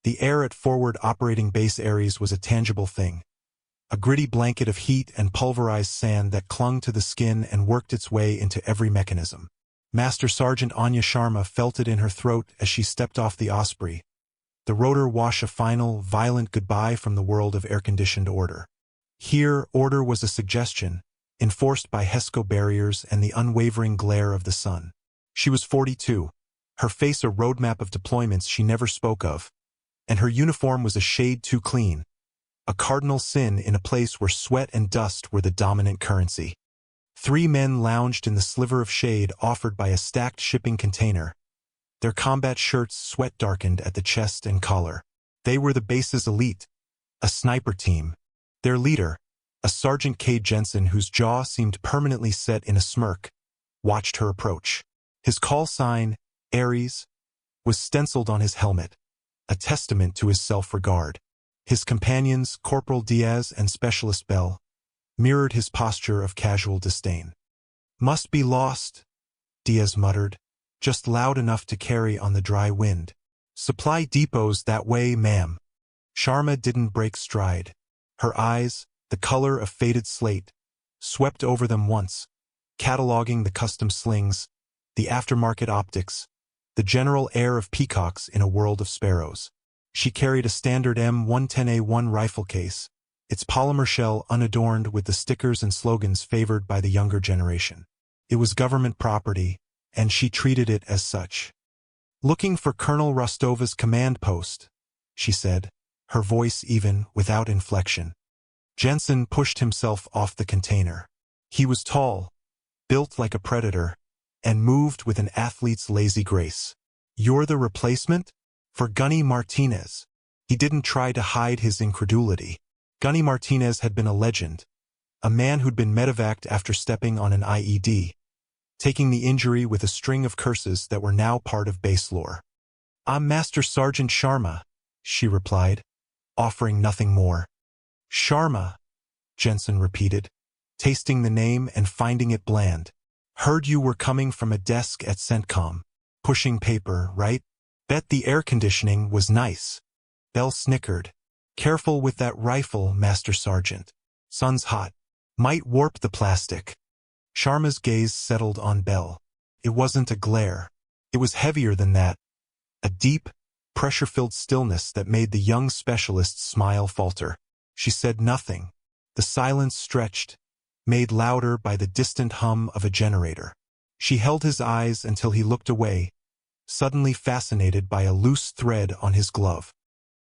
The air at Forward Operating Base Aries was a tangible thing. A gritty blanket of heat and pulverized sand that clung to the skin and worked its way into every mechanism. Master Sergeant Anya Sharma felt it in her throat as she stepped off the Osprey, the rotor wash a final, violent goodbye from the world of air-conditioned order. Here, order was a suggestion, enforced by HESCO barriers and the unwavering glare of the sun. She was 42, her face a roadmap of deployments she never spoke of, and her uniform was a shade too clean, a cardinal sin in a place where sweat and dust were the dominant currency. 3 men lounged in the sliver of shade offered by a stacked shipping container, their combat shirts sweat-darkened at the chest and collar. They were the base's elite, a sniper team. Their leader, a Sergeant K. Jensen whose jaw seemed permanently set in a smirk, watched her approach. His call sign, Aries, was stenciled on his helmet, a testament to his self-regard. His companions, Corporal Diaz and Specialist Bell, mirrored his posture of casual disdain. "Must be lost," Diaz muttered, just loud enough to carry on the dry wind. "Supply depots that way, ma'am." Sharma didn't break stride. Her eyes, the color of faded slate, swept over them once, cataloging the custom slings, the aftermarket optics, the general air of peacocks in a world of sparrows. She carried a standard M110A1 rifle case, its polymer shell unadorned with the stickers and slogans favored by the younger generation. It was government property, and she treated it as such. "Looking for Colonel Rusttova's command post," she said, her voice even, without inflection. Jensen pushed himself off the container. He was tall, built like a predator, and moved with an athlete's lazy grace. "You're the replacement? For Gunny Martinez." He didn't try to hide his incredulity. Gunny Martinez had been a legend, a man who'd been medevaced after stepping on an IED, taking the injury with a string of curses that were now part of base lore. "I'm Master Sergeant Sharma," she replied, offering nothing more. "Sharma," Jensen repeated, tasting the name and finding it bland. "Heard you were coming from a desk at CENTCOM. Pushing paper, right? Bet the air conditioning was nice." Bell snickered. "Careful with that rifle, Master Sergeant. Sun's hot. Might warp the plastic." Sharma's gaze settled on Bell. It wasn't a glare. It was heavier than that. A deep, pressure-filled stillness that made the young specialist's smile falter. She said nothing. The silence stretched, made louder by the distant hum of a generator. She held his eyes until he looked away, suddenly fascinated by a loose thread on his glove.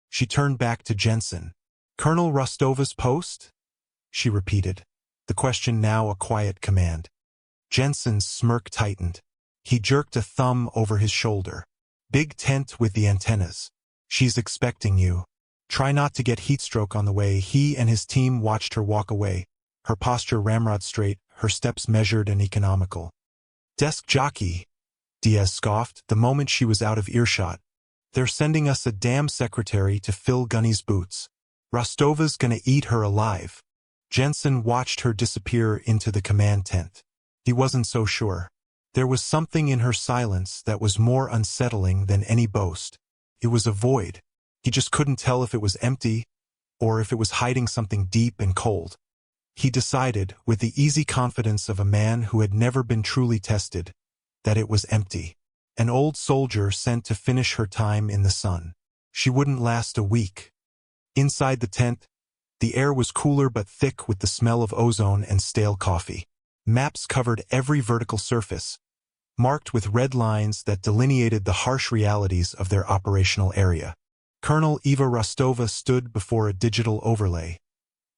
She turned back to Jensen. "Colonel Rusttova's post?" she repeated, the question now a quiet command. Jensen's smirk tightened. He jerked a thumb over his shoulder. "Big tent with the antennas. She's expecting you. Try not to get heatstroke on the way." He and his team watched her walk away, her posture ramrod straight, her steps measured and economical. "Desk jockey," Diaz scoffed the moment she was out of earshot. "They're sending us a damn secretary to fill Gunny's boots. Rusttova's gonna eat her alive." Jensen watched her disappear into the command tent. He wasn't so sure. There was something in her silence that was more unsettling than any boast. It was a void. He just couldn't tell if it was empty, or if it was hiding something deep and cold. He decided, with the easy confidence of a man who had never been truly tested, that it was empty. An old soldier sent to finish her time in the sun. She wouldn't last a week. Inside the tent, the air was cooler but thick with the smell of ozone and stale coffee. Maps covered every vertical surface, marked with red lines that delineated the harsh realities of their operational area. Colonel Eva Rusttova stood before a digital overlay,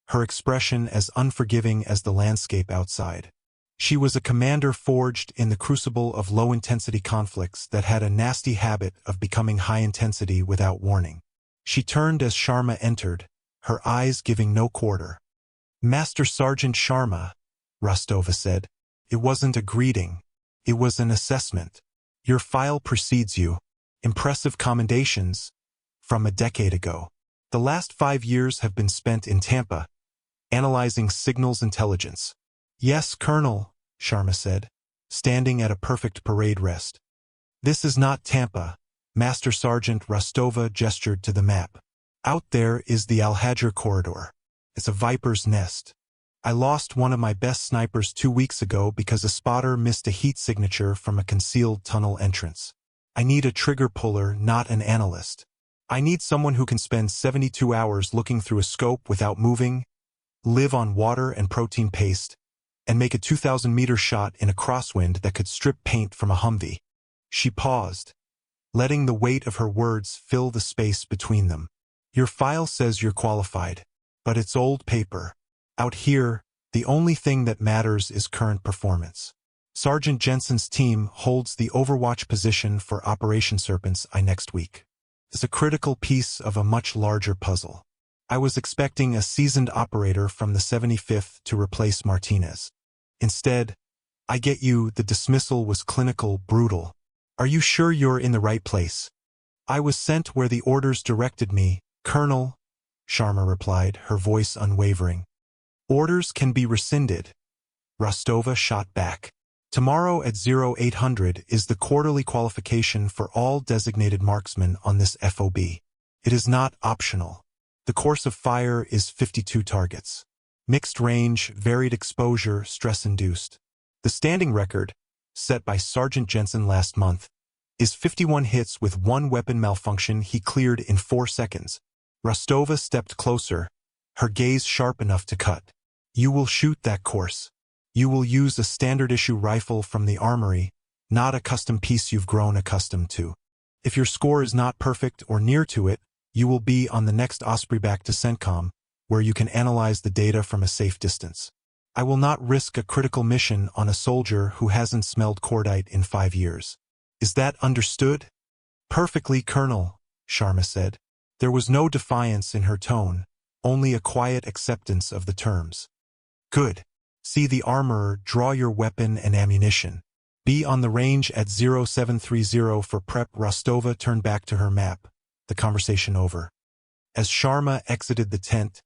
her expression as unforgiving as the landscape outside. She was a commander forged in the crucible of low-intensity conflicts that had a nasty habit of becoming high-intensity without warning. She turned as Sharma entered, her eyes giving no quarter. "Master Sergeant Sharma," Rusttova said. It wasn't a greeting. It was an assessment. "Your file precedes you. Impressive commendations. From a decade ago. The last 5 years have been spent in Tampa, analyzing signals intelligence." "Yes, Colonel," Sharma said, standing at a perfect parade rest. "This is not Tampa," Master Sergeant Rusttova gestured to the map. Out there is the Al-Hajr corridor. It's a viper's nest. I lost one of my best snipers 2 weeks ago because a spotter missed a heat signature from a concealed tunnel entrance. I need a trigger puller, not an analyst. I need someone who can spend 72 hours looking through a scope without moving, live on water and protein paste, and make a 2,000-meter shot in a crosswind that could strip paint from a Humvee. She paused, letting the weight of her words fill the space between them. Your file says you're qualified, but it's old paper. Out here, the only thing that matters is current performance. Sergeant Jensen's team holds the Overwatch position for Operation Serpent's Eye next week. It's a critical piece of a much larger puzzle. I was expecting a seasoned operator from the 75th to replace Martinez. Instead, I get you, the dismissal was clinical, brutal. Are you sure you're in the right place? I was sent where the orders directed me, Colonel, Sharma replied, her voice unwavering. Orders can be rescinded. Rusttova shot back. Tomorrow at 0800 is the quarterly qualification for all designated marksmen on this FOB. It is not optional. The course of fire is 52 targets. Mixed range, varied exposure, stress-induced. The standing record, set by Sergeant Jensen last month, is 51 hits with 1 weapon malfunction he cleared in 4 seconds. Rusttova stepped closer, her gaze sharp enough to cut. You will shoot that course. You will use a standard-issue rifle from the armory, not a custom piece you've grown accustomed to. If your score is not perfect or near to it, you will be on the next Osprey back to CENTCOM, where you can analyze the data from a safe distance. I will not risk a critical mission on a soldier who hasn't smelled cordite in 5 years. Is that understood? Perfectly, Colonel, Sharma said. There was no defiance in her tone, only a quiet acceptance of the terms. Good. See the armorer, draw your weapon and ammunition. Be on the range at 0730 for prep. Rusttova turned back to her map, the conversation over. As Sharma exited the tent,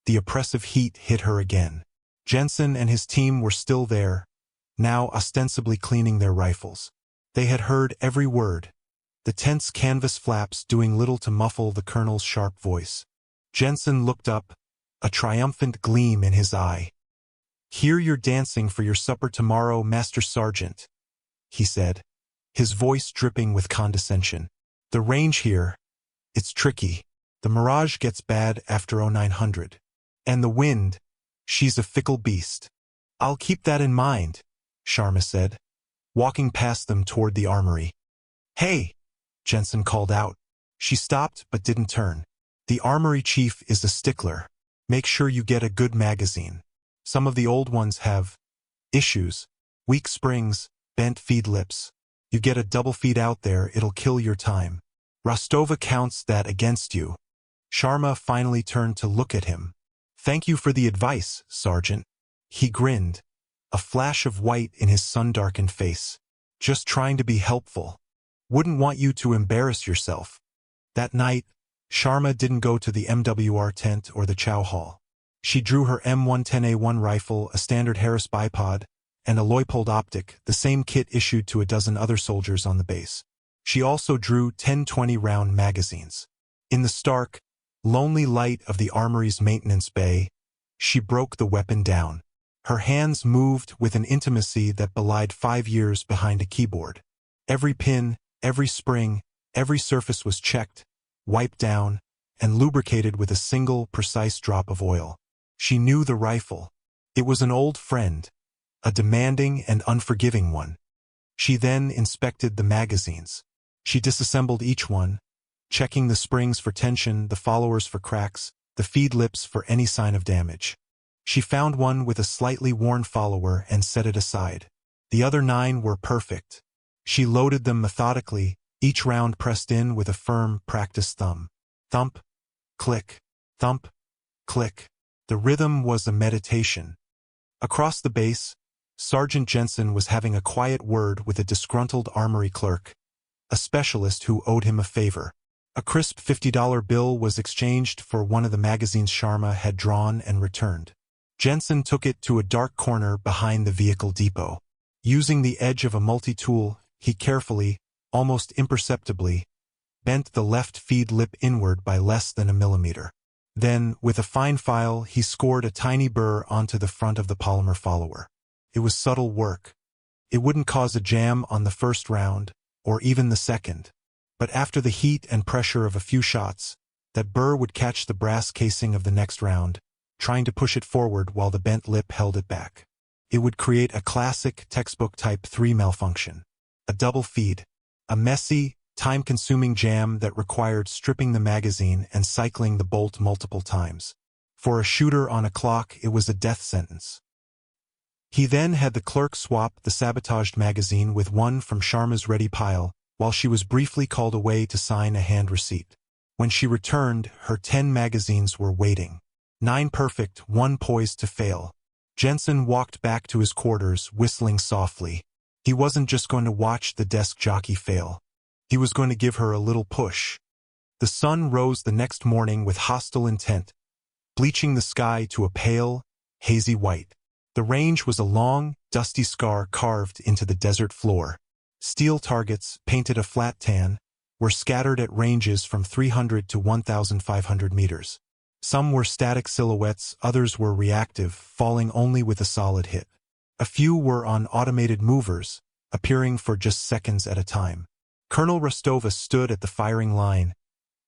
the oppressive heat hit her again. Jensen and his team were still there, now ostensibly cleaning their rifles. They had heard every word, the tent's canvas flaps doing little to muffle the colonel's sharp voice. Jensen looked up, a triumphant gleam in his eye. Here you're dancing for your supper tomorrow, Master Sergeant, he said, his voice dripping with condescension. The range here, it's tricky. The mirage gets bad after 0900. And the wind, she's a fickle beast. I'll keep that in mind, Sharma said, walking past them toward the armory. Hey, Jensen called out. She stopped but didn't turn. The armory chief is a stickler. Make sure you get a good magazine. Some of the old ones have issues, weak springs, bent feed lips. You get a double feed out there, it'll kill your time. Rusttova counts that against you. Sharma finally turned to look at him. Thank you for the advice, Sergeant. He grinned, a flash of white in his sun-darkened face. Just trying to be helpful. Wouldn't want you to embarrass yourself. That night, Sharma didn't go to the MWR tent or the chow hall. She drew her M110A1 rifle, a standard Harris bipod, and a Leupold optic, the same kit issued to a dozen other soldiers on the base. She also drew 10 20-round magazines. In the stark, lonely light of the armory's maintenance bay, she broke the weapon down. Her hands moved with an intimacy that belied 5 years behind a keyboard. Every pin, every spring, every surface was checked, wiped down, and lubricated with a single, precise drop of oil. She knew the rifle. It was an old friend, a demanding and unforgiving one. She then inspected the magazines. She disassembled each one, checking the springs for tension, the followers for cracks, the feed lips for any sign of damage. She found one with a slightly worn follower and set it aside. The other 9 were perfect. She loaded them methodically, each round pressed in with a firm, practiced thumb. Thump, click, thump, click. The rhythm was a meditation. Across the base, Sergeant Jensen was having a quiet word with a disgruntled armory clerk, a specialist who owed him a favor. A crisp $50 bill was exchanged for one of the magazines Sharma had drawn and returned. Jensen took it to a dark corner behind the vehicle depot. Using the edge of a multi-tool, he carefully, almost imperceptibly, bent the left feed lip inward by less than a millimeter. Then, with a fine file, he scored a tiny burr onto the front of the polymer follower. It was subtle work. It wouldn't cause a jam on the first round, or even the second. But after the heat and pressure of a few shots, that burr would catch the brass casing of the next round, trying to push it forward while the bent lip held it back. It would create a classic textbook Type 3 malfunction. A double feed. A messy, time-consuming jam that required stripping the magazine and cycling the bolt multiple times. For a shooter on a clock, it was a death sentence. He then had the clerk swap the sabotaged magazine with one from Sharma's ready pile, while she was briefly called away to sign a hand receipt. When she returned, her 10 magazines were waiting. 9 perfect, 1 poised to fail. Jensen walked back to his quarters, whistling softly. He wasn't just going to watch the desk jockey fail. He was going to give her a little push. The sun rose the next morning with hostile intent, bleaching the sky to a pale, hazy white. The range was a long, dusty scar carved into the desert floor. Steel targets, painted a flat tan, were scattered at ranges from 300 to 1,500 meters. Some were static silhouettes, others were reactive, falling only with a solid hit. A few were on automated movers, appearing for just seconds at a time. Colonel Rusttova stood at the firing line,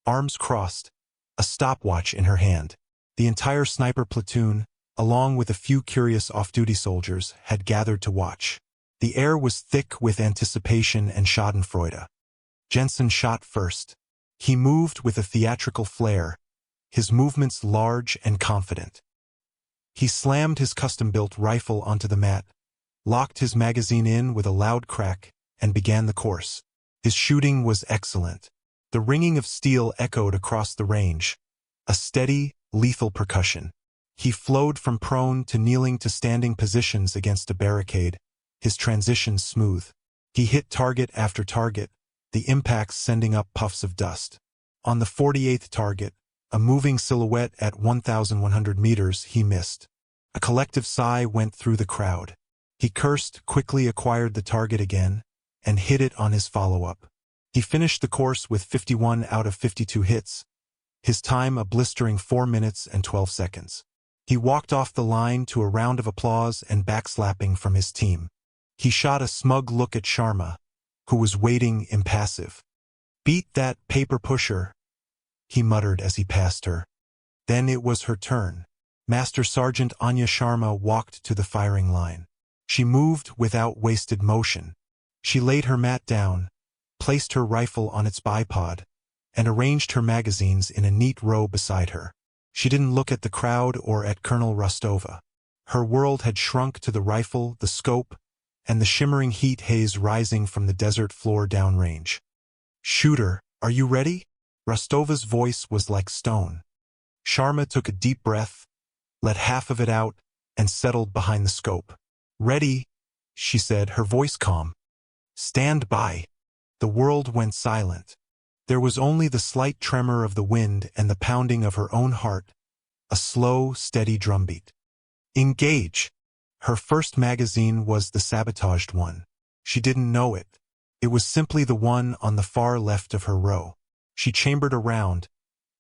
arms crossed, a stopwatch in her hand. The entire sniper platoon, along with a few curious off-duty soldiers, had gathered to watch. The air was thick with anticipation and schadenfreude. Jensen shot first. He moved with a theatrical flair, his movements large and confident. He slammed his custom-built rifle onto the mat, locked his magazine in with a loud crack, and began the course. His shooting was excellent. The ringing of steel echoed across the range, a steady, lethal percussion. He flowed from prone to kneeling to standing positions against a barricade, his transitions smooth. He hit target after target, the impacts sending up puffs of dust. On the 48th target, a moving silhouette at 1,100 meters, he missed. A collective sigh went through the crowd. He cursed, quickly acquired the target again, and hit it on his follow-up. He finished the course with 51 out of 52 hits, his time a blistering 4 minutes and 12 seconds. He walked off the line to a round of applause and backslapping from his team. He shot a smug look at Sharma, who was waiting impassive. "Beat that paper pusher," he muttered as he passed her. Then it was her turn. Master Sergeant Anya Sharma walked to the firing line. She moved without wasted motion. She laid her mat down, placed her rifle on its bipod, and arranged her magazines in a neat row beside her. She didn't look at the crowd or at Colonel Rusttova. Her world had shrunk to the rifle, the scope, and the shimmering heat haze rising from the desert floor downrange. "Shooter, are you ready?" Rustova's voice was like stone. Sharma took a deep breath, let half of it out, and settled behind the scope. "Ready," she said, her voice calm. "Stand by." The world went silent. There was only the slight tremor of the wind and the pounding of her own heart, a slow, steady drumbeat. "Engage." Her first magazine was the sabotaged one. She didn't know it. It was simply the one on the far left of her row. She chambered around,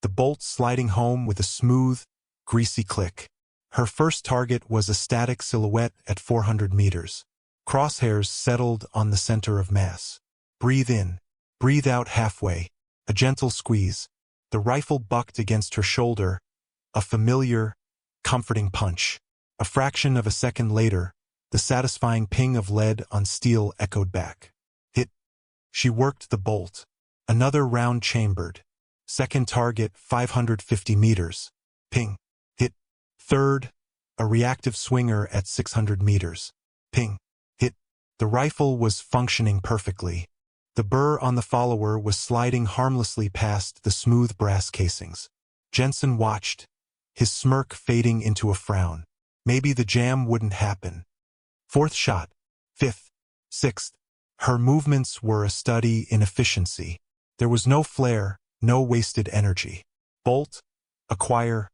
the bolt sliding home with a smooth, greasy click. Her first target was a static silhouette at 400 meters. Crosshairs settled on the center of mass. Breathe in, breathe out halfway, a gentle squeeze. The rifle bucked against her shoulder, a familiar, comforting punch. A fraction of a second later, the satisfying ping of lead on steel echoed back. Hit. She worked the bolt. Another round chambered. Second target, 550 meters. Ping. Hit. Third, a reactive swinger at 600 meters. Ping. Hit. The rifle was functioning perfectly. The burr on the follower was sliding harmlessly past the smooth brass casings. Jensen watched, his smirk fading into a frown. Maybe the jam wouldn't happen. Fourth shot. Fifth. Sixth. Her movements were a study in efficiency. There was no flare, no wasted energy. Bolt, acquire,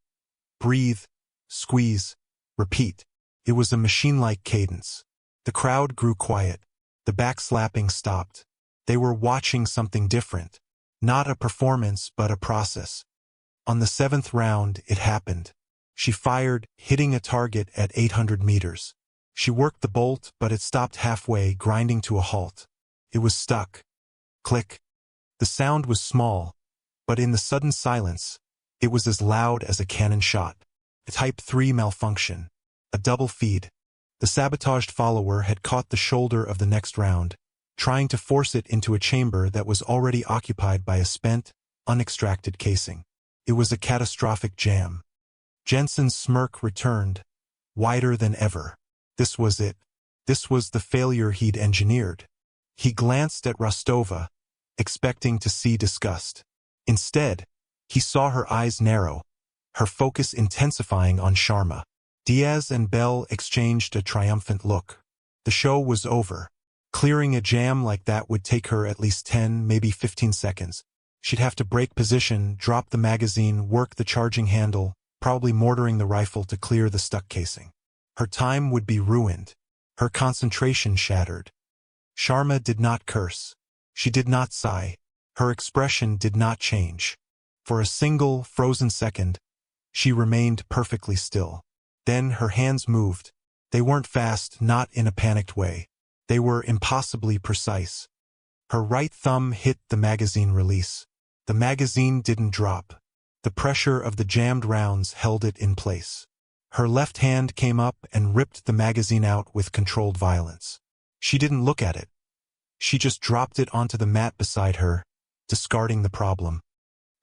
breathe, squeeze, repeat. It was a machine-like cadence. The crowd grew quiet. The backslapping stopped. They were watching something different. Not a performance, but a process. On the 7th round, it happened. She fired, hitting a target at 800 meters. She worked the bolt, but it stopped halfway, grinding to a halt. It was stuck. Click. The sound was small, but in the sudden silence, it was as loud as a cannon shot. A Type 3 malfunction. A double feed. The sabotaged follower had caught the shoulder of the next round, trying to force it into a chamber that was already occupied by a spent, unextracted casing. It was a catastrophic jam. Jensen's smirk returned, wider than ever. This was it. This was the failure he'd engineered. He glanced at Rusttova, expecting to see disgust. Instead, he saw her eyes narrow, her focus intensifying on Sharma. Diaz and Bell exchanged a triumphant look. The show was over. Clearing a jam like that would take her at least 10, maybe 15 seconds. She'd have to break position, drop the magazine, work the charging handle, probably mortaring the rifle to clear the stuck casing. Her time would be ruined. Her concentration shattered. Sharma did not curse. She did not sigh. Her expression did not change. For a single, frozen second, she remained perfectly still. Then her hands moved. They weren't fast, not in a panicked way. They were impossibly precise. Her right thumb hit the magazine release. The magazine didn't drop. The pressure of the jammed rounds held it in place. Her left hand came up and ripped the magazine out with controlled violence. She didn't look at it. She just dropped it onto the mat beside her, discarding the problem.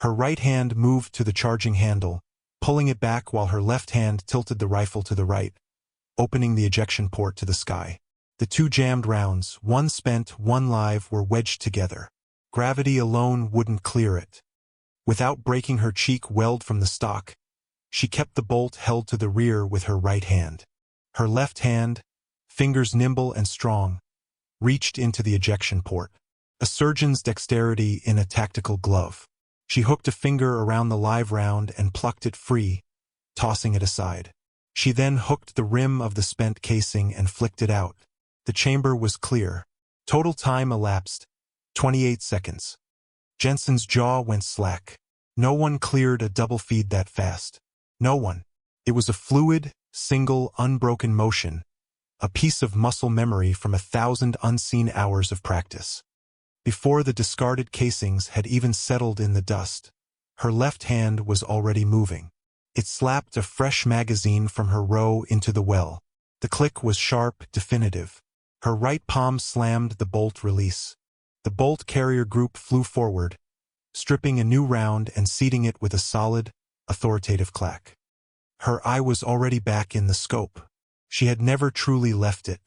Her right hand moved to the charging handle, pulling it back while her left hand tilted the rifle to the right, opening the ejection port to the sky. The two jammed rounds, one spent, one live, were wedged together. Gravity alone wouldn't clear it. Without breaking her cheek weld from the stock, she kept the bolt held to the rear with her right hand. Her left hand, fingers nimble and strong, reached into the ejection port. A surgeon's dexterity in a tactical glove. She hooked a finger around the live round and plucked it free, tossing it aside. She then hooked the rim of the spent casing and flicked it out. The chamber was clear. Total time elapsed, 28 seconds. Jensen's jaw went slack. No one cleared a double feed that fast. No one. It was a fluid, single, unbroken motion, a piece of muscle memory from 1,000 unseen hours of practice. Before the discarded casings had even settled in the dust, her left hand was already moving. It slapped a fresh magazine from her row into the well. The click was sharp, definitive. Her right palm slammed the bolt release. The bolt carrier group flew forward, stripping a new round and seating it with a solid, authoritative clack. Her eye was already back in the scope. She had never truly left it.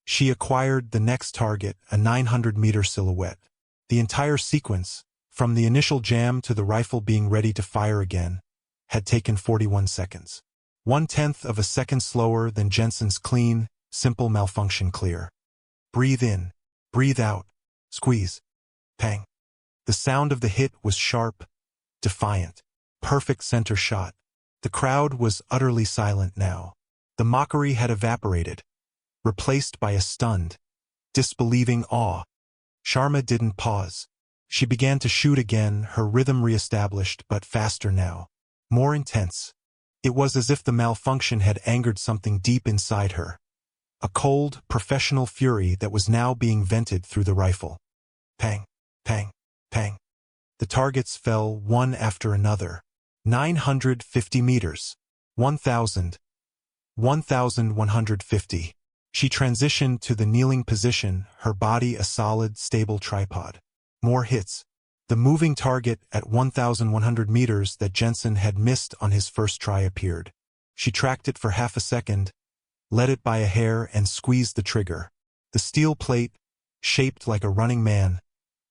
She acquired the next target, a 900-meter silhouette. The entire sequence, from the initial jam to the rifle being ready to fire again, had taken 41 seconds. 1/10 of a second slower than Jensen's clean, simple malfunction clear. Breathe in, breathe out, squeeze, pang. The sound of the hit was sharp, defiant. Perfect center shot. The crowd was utterly silent now. The mockery had evaporated, replaced by a stunned, disbelieving awe. Sharma didn't pause. She began to shoot again, her rhythm reestablished, but faster now. More intense. It was as if the malfunction had angered something deep inside her. A cold, professional fury that was now being vented through the rifle. Pang, pang, pang. The targets fell one after another. 950 meters. 1,000. 1,150. She transitioned to the kneeling position, her body a solid, stable tripod. More hits. The moving target at 1,100 meters that Jensen had missed on his first try appeared. She tracked it for half a second, led it by a hair and squeezed the trigger. The steel plate, shaped like a running man,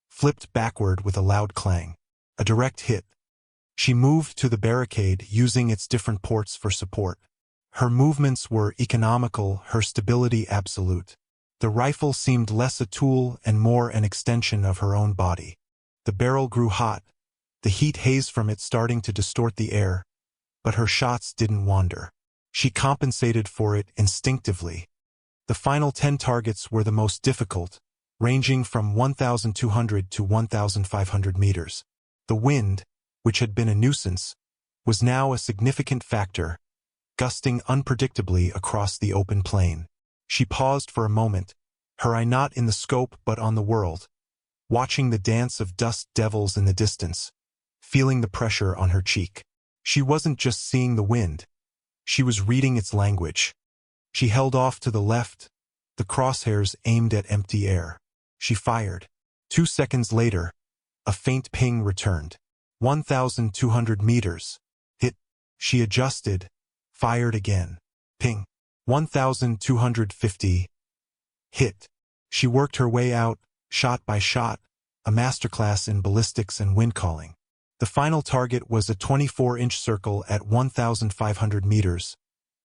flipped backward with a loud clang. A direct hit. She moved to the barricade, using its different ports for support. Her movements were economical, her stability absolute. The rifle seemed less a tool and more an extension of her own body. The barrel grew hot, the heat haze from it starting to distort the air, but her shots didn't wander. She compensated for it instinctively. The final 10 targets were the most difficult, ranging from 1,200 to 1,500 meters. The wind, which had been a nuisance, was now a significant factor, gusting unpredictably across the open plain. She paused for a moment, her eye not in the scope but on the world, watching the dance of dust devils in the distance, feeling the pressure on her cheek. She wasn't just seeing the wind, she was reading its language. She held off to the left, the crosshairs aimed at empty air. She fired. 2 seconds later, a faint ping returned. 1,200 meters. Hit. She adjusted, fired again. Ping. 1,250. Hit. She worked her way out, shot by shot, a masterclass in ballistics and wind calling. The final target was a 24-inch circle at 1,500 meters,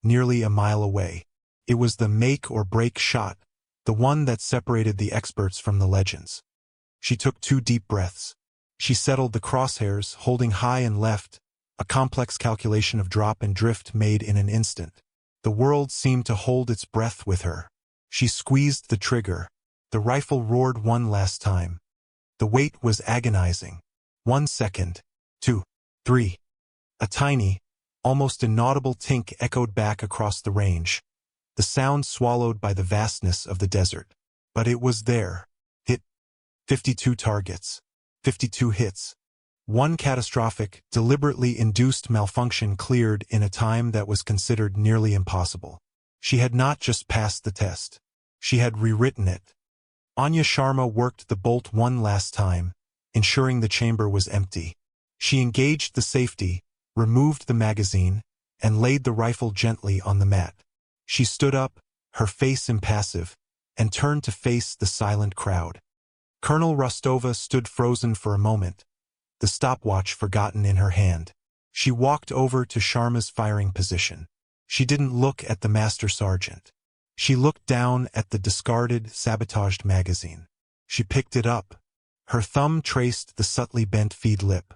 nearly a mile away. It was the make-or-break shot, the one that separated the experts from the legends. She took 2 deep breaths. She settled the crosshairs, holding high and left, a complex calculation of drop and drift made in an instant. The world seemed to hold its breath with her. She squeezed the trigger. The rifle roared one last time. The wait was agonizing. 1 second. 2. 3. A tiny, almost inaudible tink echoed back across the range, the sound swallowed by the vastness of the desert. But it was there. Hit. 52 targets. 52 hits. One catastrophic, deliberately induced malfunction cleared in a time that was considered nearly impossible. She had not just passed the test. She had rewritten it. Anya Sharma worked the bolt one last time, ensuring the chamber was empty. She engaged the safety, removed the magazine, and laid the rifle gently on the mat. She stood up, her face impassive, and turned to face the silent crowd. Colonel Rusttova stood frozen for a moment, the stopwatch forgotten in her hand. She walked over to Sharma's firing position. She didn't look at the master sergeant. She looked down at the discarded, sabotaged magazine. She picked it up. Her thumb traced the subtly bent feed lip.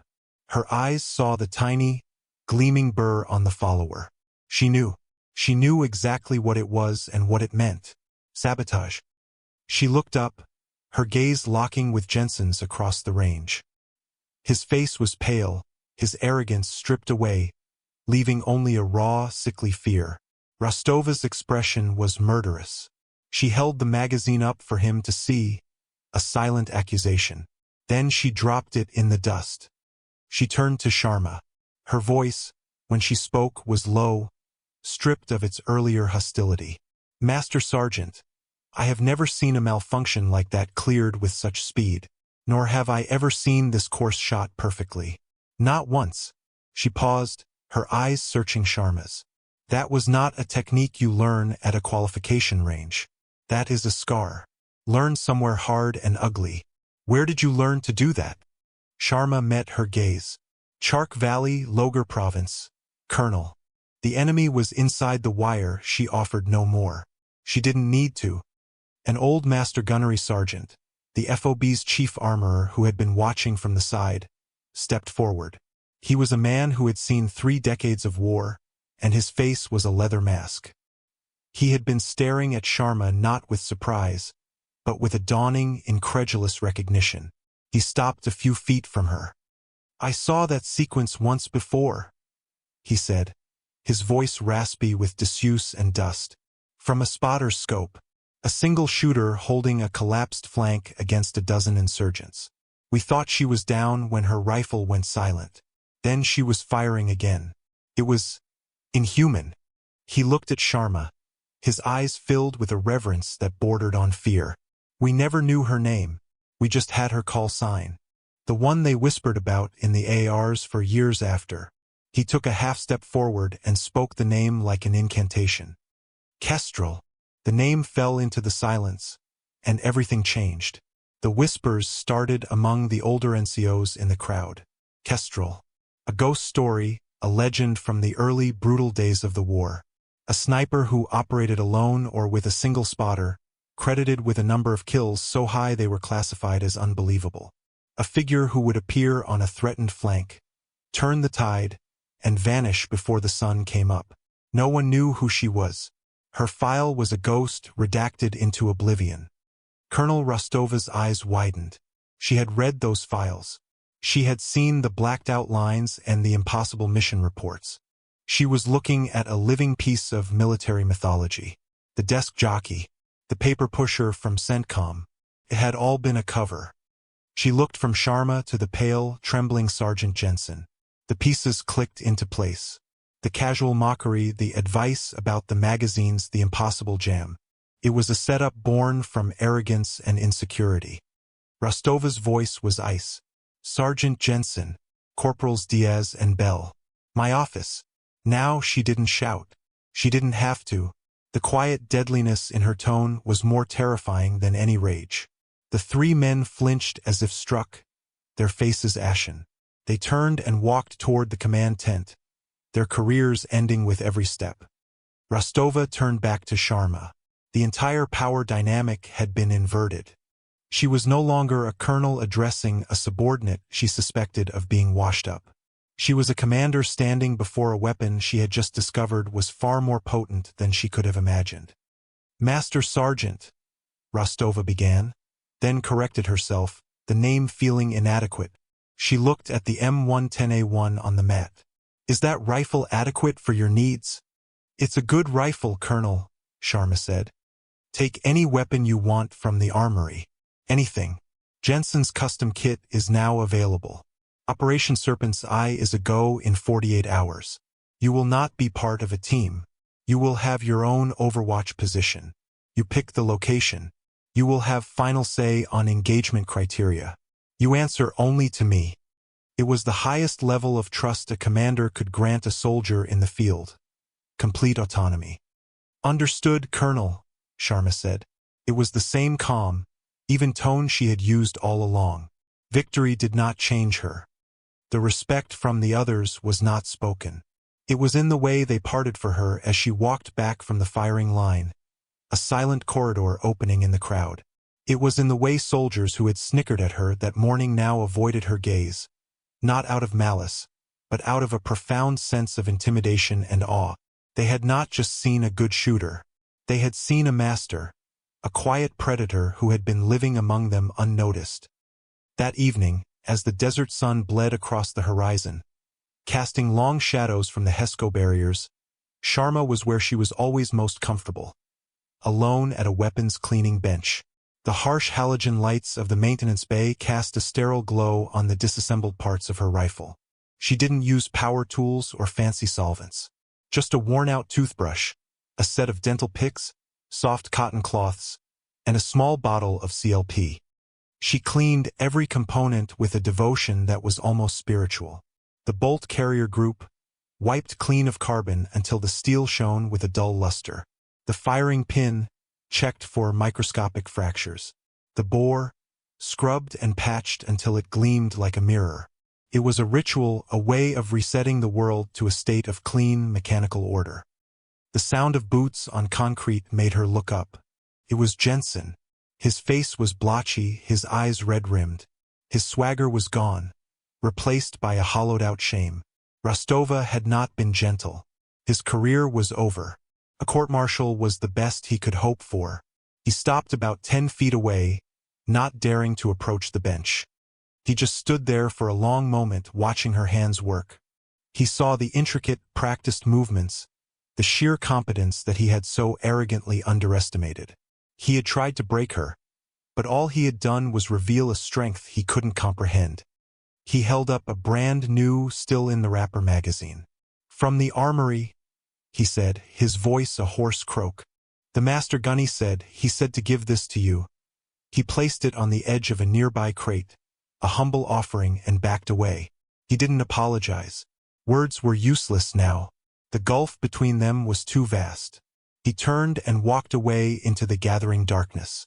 Her eyes saw the tiny, gleaming burr on the follower. She knew. She knew exactly what it was and what it meant. Sabotage. She looked up, her gaze locking with Jensen's across the range. His face was pale, his arrogance stripped away, leaving only a raw, sickly fear. Rustova's expression was murderous. She held the magazine up for him to see, a silent accusation. Then she dropped it in the dust. She turned to Sharma. Her voice, when she spoke, was low, stripped of its earlier hostility. Master Sergeant, I have never seen a malfunction like that cleared with such speed, nor have I ever seen this course shot perfectly. Not once. She paused, her eyes searching Sharma's. That was not a technique you learn at a qualification range. That is a scar. Learned somewhere hard and ugly. Where did you learn to do that? Sharma met her gaze. Chark Valley, Logar Province. Colonel. The enemy was inside the wire. She offered no more. She didn't need to. An old master gunnery sergeant, the FOB's chief armorer who had been watching from the side, stepped forward. He was a man who had seen 3 decades of war, and his face was a leather mask. He had been staring at Sharma not with surprise, but with a dawning, incredulous recognition. He stopped a few feet from her. I saw that sequence once before, he said, his voice raspy with disuse and dust. From a spotter's scope, a single shooter holding a collapsed flank against a dozen insurgents. We thought she was down when her rifle went silent. Then she was firing again. It was inhuman. He looked at Sharma, his eyes filled with a reverence that bordered on fear. We never knew her name. We just had her call sign. The one they whispered about in the ARs for years after. He took a half-step forward and spoke the name like an incantation. Kestrel. The name fell into the silence, and everything changed. The whispers started among the older NCOs in the crowd. Kestrel. A ghost story, a legend from the early, brutal days of the war. A sniper who operated alone or with a single spotter, credited with a number of kills so high they were classified as unbelievable. A figure who would appear on a threatened flank, turn the tide, and vanish before the sun came up. No one knew who she was. Her file was a ghost redacted into oblivion. Colonel Rustova's eyes widened. She had read those files. She had seen the blacked-out lines and the impossible mission reports. She was looking at a living piece of military mythology. The desk jockey, the paper pusher from CENTCOM, it had all been a cover. She looked from Sharma to the pale, trembling Sergeant Jensen. The pieces clicked into place. The casual mockery, the advice about the magazines, the impossible jam. It was a setup born from arrogance and insecurity. Rusttova's voice was ice. Sergeant Jensen, Corporals Diaz and Bell. My office. Now she didn't shout. She didn't have to. The quiet deadliness in her tone was more terrifying than any rage. The three men flinched as if struck, their faces ashen. They turned and walked toward the command tent, their careers ending with every step. Rusttova turned back to Sharma. The entire power dynamic had been inverted. She was no longer a colonel addressing a subordinate she suspected of being washed up. She was a commander standing before a weapon she had just discovered was far more potent than she could have imagined. Master Sergeant, Rusttova began, then corrected herself, the name feeling inadequate. She looked at the M110A1 on the mat. Is that rifle adequate for your needs? It's a good rifle, Colonel, Sharma said. Take any weapon you want from the armory. Anything. Jensen's custom kit is now available. Operation Serpent's Eye is a go in 48 hours. You will not be part of a team. You will have your own Overwatch position. You pick the location. You will have final say on engagement criteria. You answer only to me. It was the highest level of trust a commander could grant a soldier in the field. Complete autonomy. Understood, Colonel, Sharma said. It was the same calm, even tone she had used all along. Victory did not change her. The respect from the others was not spoken. It was in the way they parted for her as she walked back from the firing line, a silent corridor opening in the crowd. It was in the way soldiers who had snickered at her that morning now avoided her gaze, not out of malice, but out of a profound sense of intimidation and awe. They had not just seen a good shooter. They had seen a master, a quiet predator who had been living among them unnoticed. That evening, as the desert sun bled across the horizon, casting long shadows from the HESCO barriers, Sharma was where she was always most comfortable, alone at a weapons cleaning bench. The harsh halogen lights of the maintenance bay cast a sterile glow on the disassembled parts of her rifle. She didn't use power tools or fancy solvents. Just a worn-out toothbrush, a set of dental picks, soft cotton cloths, and a small bottle of CLP. She cleaned every component with a devotion that was almost spiritual. The bolt carrier group, wiped clean of carbon until the steel shone with a dull luster. The firing pin, checked for microscopic fractures. The bore, scrubbed and patched until it gleamed like a mirror. It was a ritual, a way of resetting the world to a state of clean, mechanical order. The sound of boots on concrete made her look up. It was Jensen. His face was blotchy, his eyes red-rimmed. His swagger was gone, replaced by a hollowed-out shame. Rusttova had not been gentle. His career was over. A court-martial was the best he could hope for. He stopped about 10 feet away, not daring to approach the bench. He just stood there for a long moment watching her hands work. He saw the intricate, practiced movements, the sheer competence that he had so arrogantly underestimated. He had tried to break her, but all he had done was reveal a strength he couldn't comprehend. He held up a brand new, still-in-the-wrapper magazine. From the armory, he said, his voice a hoarse croak. The master gunny said, he said to give this to you. He placed it on the edge of a nearby crate, a humble offering, and backed away. He didn't apologize. Words were useless now. The gulf between them was too vast. He turned and walked away into the gathering darkness.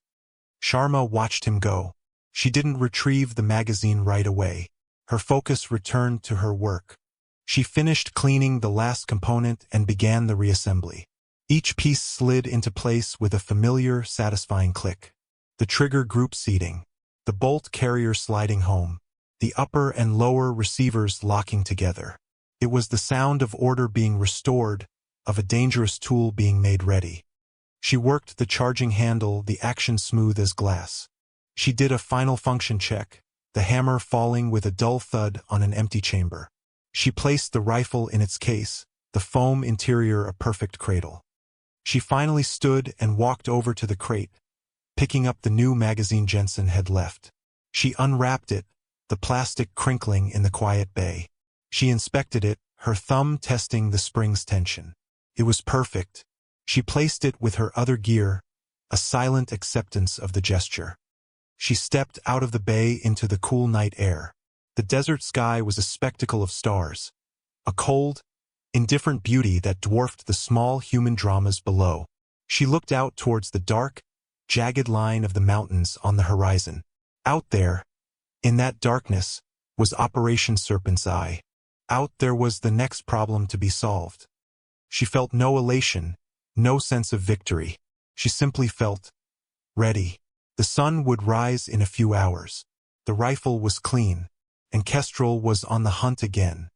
Sharma watched him go. She didn't retrieve the magazine right away. Her focus returned to her work. She finished cleaning the last component and began the reassembly. Each piece slid into place with a familiar, satisfying click. The trigger group seating, the bolt carrier sliding home, the upper and lower receivers locking together. It was the sound of order being restored, of a dangerous tool being made ready. She worked the charging handle, the action smooth as glass. She did a final function check, the hammer falling with a dull thud on an empty chamber. She placed the rifle in its case, the foam interior a perfect cradle. She finally stood and walked over to the crate, picking up the new magazine Jensen had left. She unwrapped it, the plastic crinkling in the quiet bay. She inspected it, her thumb testing the spring's tension. It was perfect. She placed it with her other gear, a silent acceptance of the gesture. She stepped out of the bay into the cool night air. The desert sky was a spectacle of stars, a cold, indifferent beauty that dwarfed the small human dramas below. She looked out towards the dark, jagged line of the mountains on the horizon. Out there, in that darkness, was Operation Serpent's Eye. Out there was the next problem to be solved. She felt no elation, no sense of victory. She simply felt ready. The sun would rise in a few hours. The rifle was clean, and Kestrel was on the hunt again.